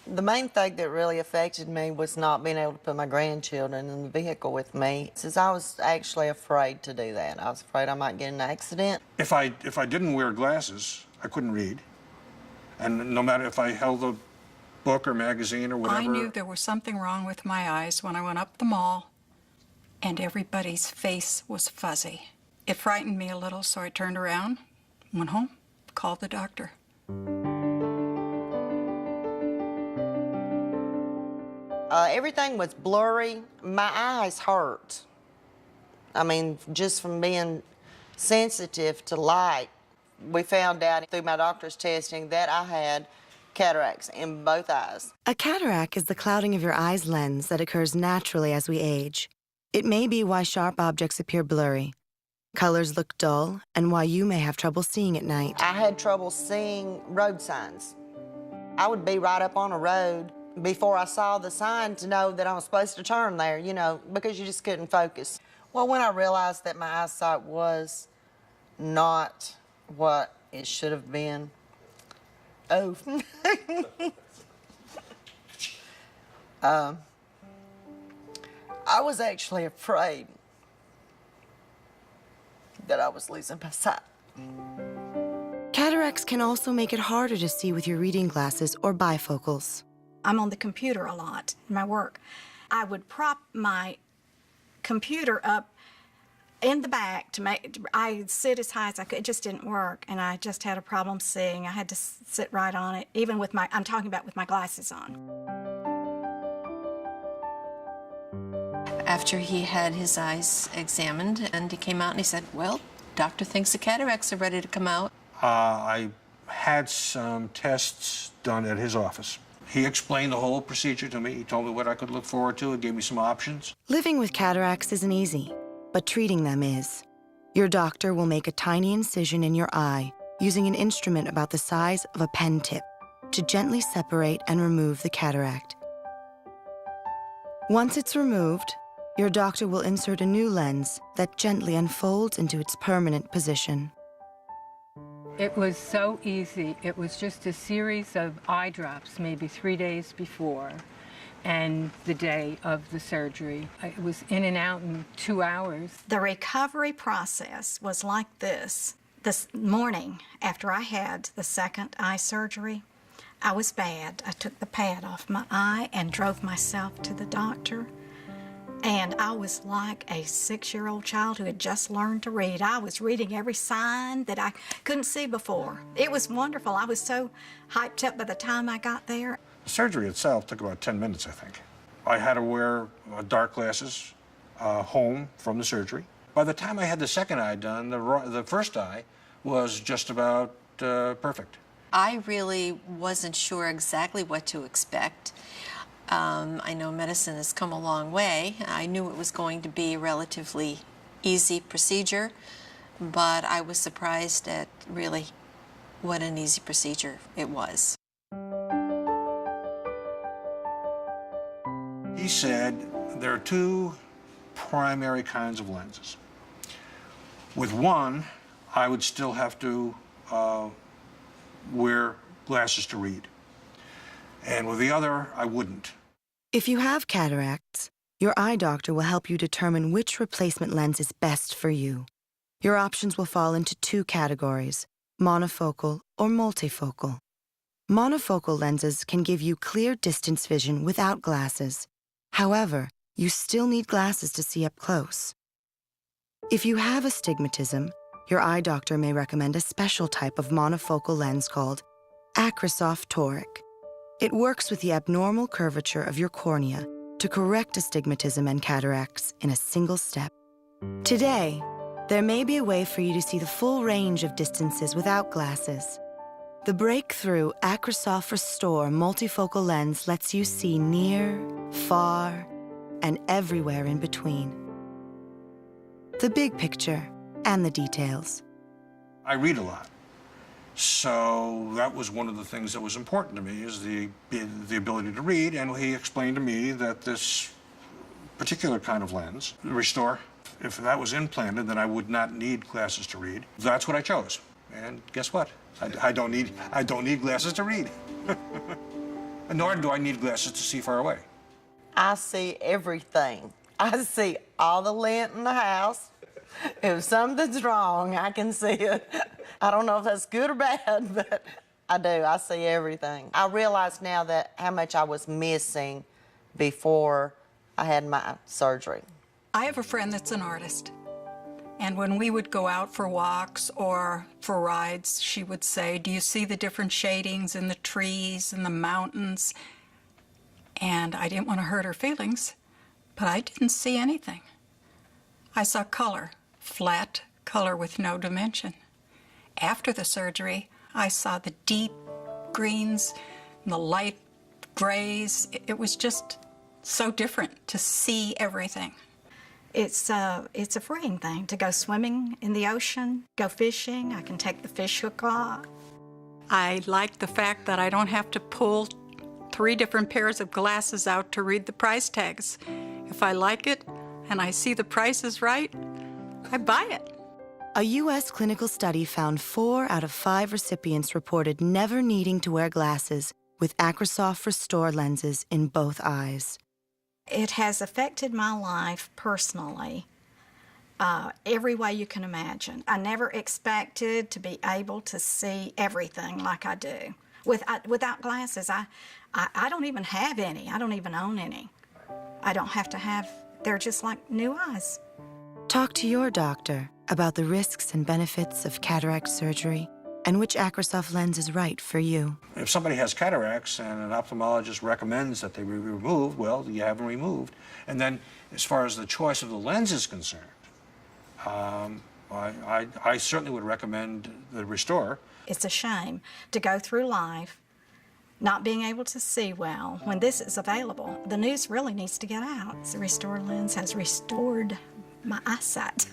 The main thing that really affected me was not being able to put my grandchildren in the vehicle with me, since I was actually afraid to do that. I was afraid I might get in an accident. If I didn't wear glasses, I couldn't read. And no matter if I held a book or magazine or whatever. I knew there was something wrong with my eyes when I went up the mall and everybody's face was fuzzy. It frightened me a little, so I turned around, went home, called the doctor. Everything was blurry. My eyes hurt. I mean, just from being sensitive to light. We found out through my doctor's testing that I had cataracts in both eyes. A cataract is the clouding of your eye's lens that occurs naturally as we age. It may be why sharp objects appear blurry, colors look dull, and why you may have trouble seeing at night. I had trouble seeing road signs. I would be right up on a road before I saw the sign to know that I was supposed to turn there, you know, because you just couldn't focus. Well, when I realized that my eyesight was not what it should have been, I was actually afraid that I was losing my sight. Cataracts can also make it harder to see with your reading glasses or bifocals. I'm on the computer a lot in my work. I would prop my computer up in the back to make, I sit as high as I could. It just didn't work, and I just had a problem seeing. I had to sit right on it, even with my, I'm talking about with my glasses on. After he had his eyes examined, and he came out and he said, well, doctor thinks the cataracts are ready to come out. I had some tests done at his office. He explained the whole procedure to me. He told me what I could look forward to and gave me some options. Living with cataracts isn't easy, but treating them is. Your doctor will make a tiny incision in your eye using an instrument about the size of a pen tip to gently separate and remove the cataract. Once it's removed, your doctor will insert a new lens that gently unfolds into its permanent position. It was so easy. It was just a series of eye drops, maybe 3 days before, and the day of the surgery. It was in and out in 2 hours. The recovery process was like this. This morning, after I had the second eye surgery, I was bad. I took the pad off my eye and drove myself to the doctor. And I was like a 6-year-old child who had just learned to read. I was reading every sign that I couldn't see before. It was wonderful. I was so hyped up by the time I got there. The surgery itself took about 10 minutes, I think. I had to wear dark glasses home from the surgery. By the time I had the second eye done, the first eye was just about perfect. I really wasn't sure exactly what to expect. I know medicine has come a long way. I knew it was going to be a relatively easy procedure, but I was surprised at really what an easy procedure it was. He said there are two primary kinds of lenses. With one, I would still have to wear glasses to read. And with the other, I wouldn't. If you have cataracts, your eye doctor will help you determine which replacement lens is best for you. Your options will fall into 2 categories, monofocal or multifocal. Monofocal lenses can give you clear distance vision without glasses. However, you still need glasses to see up close. If you have astigmatism, your eye doctor may recommend a special type of monofocal lens called Acrysof toric. It works with the abnormal curvature of your cornea to correct astigmatism and cataracts in a single step. Today, there may be a way for you to see the full range of distances without glasses. The breakthrough Acrysof Restor multifocal lens lets you see near, far, and everywhere in between. The big picture and the details. I read a lot. So that was one of the things that was important to me, is the ability to read. And he explained to me that this particular kind of lens, the Restor, if that was implanted, then I would not need glasses to read. That's what I chose. And guess what? I don't need glasses to read. Nor do I need glasses to see far away. I see everything. I see all the lint in the house. If something's wrong, I can see it. I don't know if that's good or bad, but I do. I see everything. I realize now that how much I was missing before I had my surgery. I have a friend that's an artist. And when we would go out for walks or for rides, she would say, "Do you see the different shadings in the trees and the mountains?" And I didn't want to hurt her feelings, but I didn't see anything. I saw color, flat color with no dimension. After the surgery, I saw the deep greens and the light grays. It was just so different to see everything. It's a freeing thing to go swimming in the ocean, go fishing. I can take the fish hook off. I like the fact that I don't have to pull 3 different pairs of glasses out to read the price tags. If I like it and I see the price is right, I buy it. A U.S. clinical study found 4 out of 5 recipients reported never needing to wear glasses with Acrysof Restor Lenses in both eyes. It has affected my life personally, every way you can imagine. I never expected to be able to see everything like I do. Without glasses, I don't even have any. I don't even own any. I don't have to have, they're just like new eyes. Talk to your doctor about the risks and benefits of cataract surgery and which Acrysof lens is right for you. If somebody has cataracts and an ophthalmologist recommends that they be removed, well, you have them removed. And then as far as the choice of the lens is concerned, I certainly would recommend the Restor. It's a shame to go through life not being able to see well when this is available. The news really needs to get out. The Restor lens has restored my eyesight.